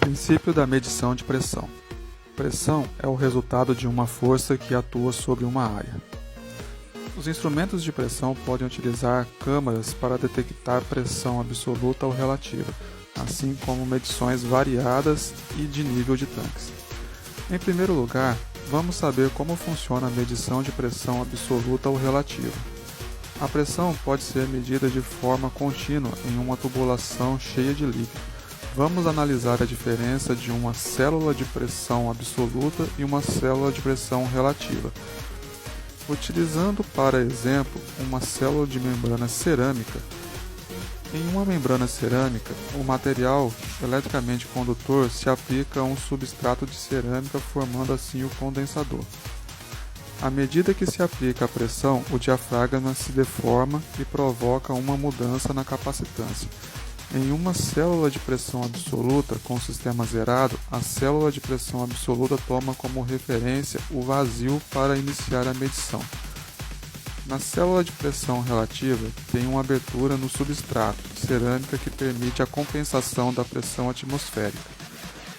Princípio da medição de pressão. Pressão é o resultado de uma força que atua sobre uma área. Os instrumentos de pressão podem utilizar câmaras para detectar pressão absoluta ou relativa, assim como medições variadas e de nível de tanques. Em primeiro lugar, vamos saber como funciona a medição de pressão absoluta ou relativa. A pressão pode ser medida de forma contínua em uma tubulação cheia de líquido. Vamos analisar a diferença de uma célula de pressão absoluta e uma célula de pressão relativa. Utilizando, para exemplo, uma célula de membrana cerâmica. Em uma membrana cerâmica, o material eletricamente condutor se aplica a um substrato de cerâmica, formando assim o condensador. À medida que se aplica a pressão, o diafragma se deforma e provoca uma mudança na capacitância. Em uma célula de pressão absoluta com sistema zerado, a célula de pressão absoluta toma como referência o vazio para iniciar a medição. Na célula de pressão relativa, tem uma abertura no substrato de cerâmica que permite a compensação da pressão atmosférica.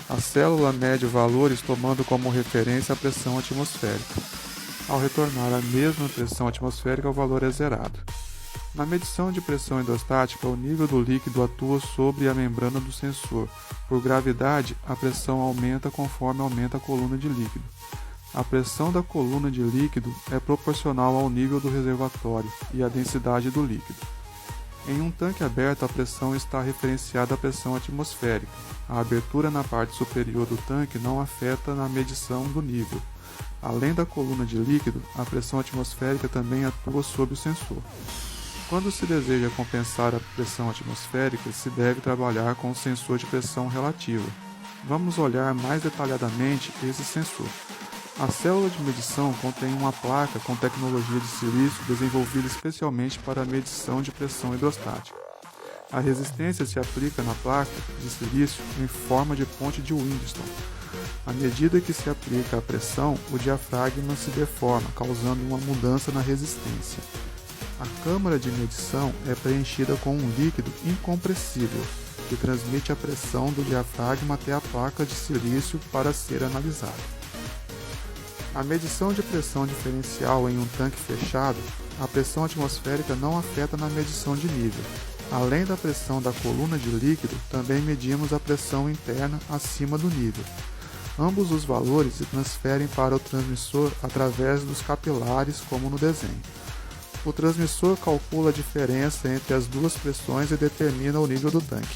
A célula mede valores tomando como referência a pressão atmosférica. Ao retornar a mesma pressão atmosférica, o valor é zerado. Na medição de pressão hidrostática, o nível do líquido atua sobre a membrana do sensor. Por gravidade, a pressão aumenta conforme aumenta a coluna de líquido. A pressão da coluna de líquido é proporcional ao nível do reservatório e à densidade do líquido. Em um tanque aberto, a pressão está referenciada à pressão atmosférica. A abertura na parte superior do tanque não afeta na medição do nível. Além da coluna de líquido, a pressão atmosférica também atua sobre o sensor. Quando se deseja compensar a pressão atmosférica, se deve trabalhar com o sensor de pressão relativa. Vamos olhar mais detalhadamente esse sensor. A célula de medição contém uma placa com tecnologia de silício desenvolvida especialmente para a medição de pressão hidrostática. A resistência se aplica na placa de silício em forma de ponte de Windstone. À medida que se aplica a pressão, o diafragma se deforma, causando uma mudança na resistência. A câmara de medição é preenchida com um líquido incompressível, que transmite a pressão do diafragma até a placa de silício para ser analisada. A medição de pressão diferencial em um tanque fechado, a pressão atmosférica não afeta na medição de nível. Além da pressão da coluna de líquido, também medimos a pressão interna acima do nível. Ambos os valores se transferem para o transmissor através dos capilares, como no desenho. O transmissor calcula a diferença entre as duas pressões e determina o nível do tanque.